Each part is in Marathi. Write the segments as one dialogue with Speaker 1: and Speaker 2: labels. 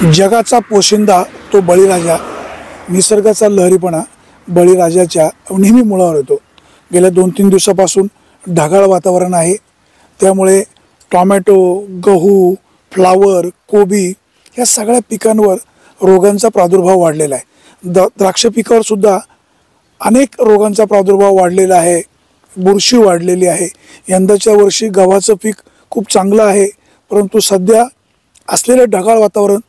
Speaker 1: जगाचा पोशिंदा तो बळीराजा, निसर्गाचा लहरीपणा बळीराजाच्या नेहमी मुळावर येतो. गेल्या 2-3 दिवसापासून ढगाळ वातावरण आहे, त्यामुळे टोमॅटो, गहू, फ्लावर, कोबी या सगळ्या पिकांवर रोगांचा प्रादुर्भाव वाढलेला आहे. द्राक्ष पिकावर सुद्धा अनेक रोगांचा प्रादुर्भाव वाढलेला आहे, बुरशी वाढलेली आहे. यंदाच्या वर्षी गव्हाचं पीक खूप चांगलं आहे, परंतु सध्या असलेलं ढगाळ वातावरण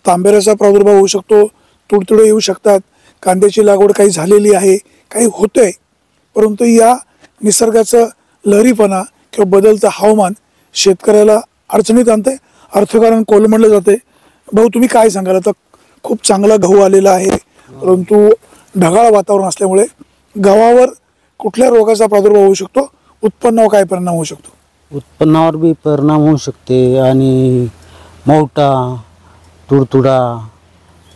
Speaker 1: तांबेऱ्याचा प्रादुर्भाव होऊ शकतो, तुडतुडे येऊ शकतात. कांद्याची लागवड काही झालेली आहे, काही होतंय, परंतु या निसर्गाचं लहरीपणा किंवा बदलतं हवामान शेतकऱ्याला अडचणीत आणते, अर्थकारण कोलमडलं जाते. भाऊ, तुम्ही काय सांगाल? आता खूप चांगला गहू आलेला आहे, परंतु ढगाळ वातावरण असल्यामुळे गव्हावर कुठल्या रोगाचा प्रादुर्भाव होऊ शकतो, उत्पन्नावर काय परिणाम होऊ शकतो?
Speaker 2: उत्पन्नावर बी परिणाम होऊ शकते आणि मौटा, तुडतुडा,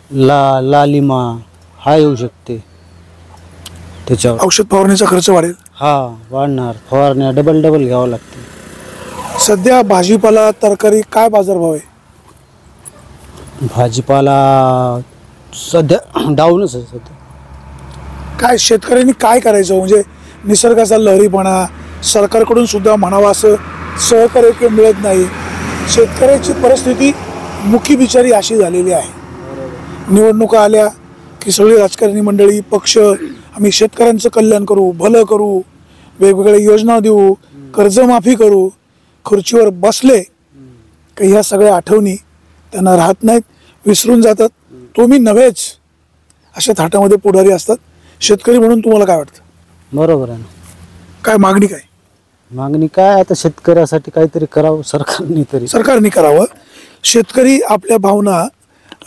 Speaker 2: लालिमा हा येऊ शकते. त्याच्यावर
Speaker 1: औषध फवारणीचा खर्च वाढेल.
Speaker 2: हा वाढणार, फवारण्या डबल घ्यावं लागते.
Speaker 1: सध्या भाजीपाला तरकारी काय बाजारभाव आहे?
Speaker 2: भाजीपाला सध्या डाऊनच आहे. सध्या
Speaker 1: काय शेतकऱ्यांनी काय करायचं? म्हणजे निसर्गाचा लहरीपणा, सरकारकडून सुद्धा म्हणावा असं सहकार्य मिळत नाही. शेतकऱ्याची परिस्थिती मुखी बिचारी अशी झालेली आहे. निवडणुका आल्या की सगळी राजकारणी मंडळी, पक्ष, आम्ही शेतकऱ्यांचं कल्याण करू, भलं करू, वेगवेगळ्या योजना देऊ, कर्जमाफी करू. खुर्चीवर बसले की ह्या सगळ्या आठवणी त्यांना राहत नाहीत, विसरून जातात. तुम्ही नव्हेच अशा थाटामध्ये पुढारी असतात. शेतकरी म्हणून तुम्हाला काय वाटतं?
Speaker 2: बरोबर आहे ना.
Speaker 1: काय मागणी काय?
Speaker 2: मागणी काय, आता शेतकऱ्यासाठी काहीतरी करावं सरकारने
Speaker 1: करावं. शेतकरी आपल्या भावना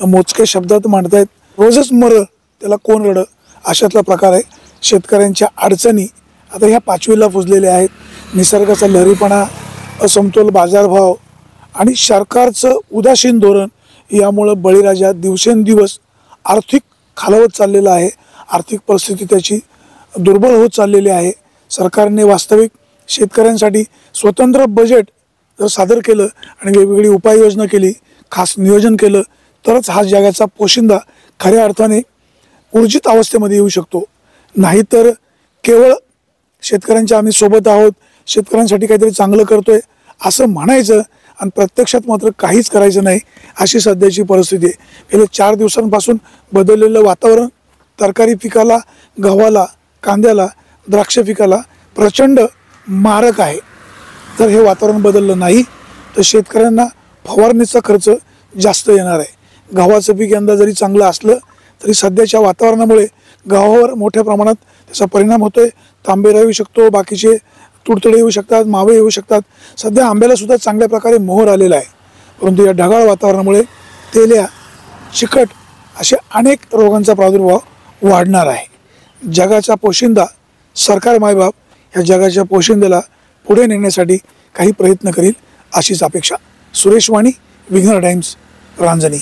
Speaker 1: मोजक्या शब्दात मांडतायत. रोजच मर त्याला कोण रड, अशातला प्रकार आहे. शेतकऱ्यांच्या अडचणी आता ह्या 5वीला पुजलेल्या आहेत. निसर्गाचा लहरीपणा, असमतोल बाजारभाव आणि सरकारचं उदासीन धोरण यामुळं बळीराजा दिवसेंदिवस आर्थिक खालावत चाललेला आहे. आर्थिक परिस्थिती त्याची दुर्बल होत चाललेली आहे. सरकारने वास्तविक शेतकऱ्यांसाठी स्वतंत्र बजेट जर सादर केलं आणि वेगवेगळी उपाययोजना केली, खास नियोजन केलं, तरच हा जगाचा पोशिंदा खऱ्या अर्थाने ऊर्जित अवस्थेमध्ये येऊ शकतो. नाहीतर केवळ शेतकऱ्यांच्या आम्ही सोबत आहोत, शेतकऱ्यांसाठी काहीतरी चांगलं करतोय असं म्हणायचं आणि प्रत्यक्षात मात्र काहीच करायचं नाही, अशी सध्याची परिस्थिती आहे. गेल्या 4 दिवसांपासून बदललेलं वातावरण तरकारी पिकाला, गव्हाला, कांद्याला, द्राक्ष पिकाला प्रचंड मारक आहे. जर हे वातावरण बदललं नाही तर शेतकऱ्यांना फवारणीचा खर्च जास्त येणार आहे. गव्हाचं पीक यंदा जरी चांगलं असलं तरी सध्याच्या वातावरणामुळे गव्हावर मोठ्या प्रमाणात त्याचा परिणाम होतोय. तांबेरा येऊ शकतो, बाकीचे तुडतुडे येऊ शकतात, मावे येऊ शकतात. सध्या आंब्याला सुद्धा चांगल्या प्रकारे मोहर आलेला आहे, परंतु या ढगाळ वातावरणामुळे तेल्या, चिकट असे अनेक रोगांचा प्रादुर्भाव वाढणार आहे. जगाचा पोशिंदा सरकार मायबाप ह्या जगाच्या पोशिंद्याला पुढे नेण्यासाठी काही प्रयत्न करील अशीच अपेक्षा. सुरेश वाणी, विघ्नर टाइम्स, रांजणी.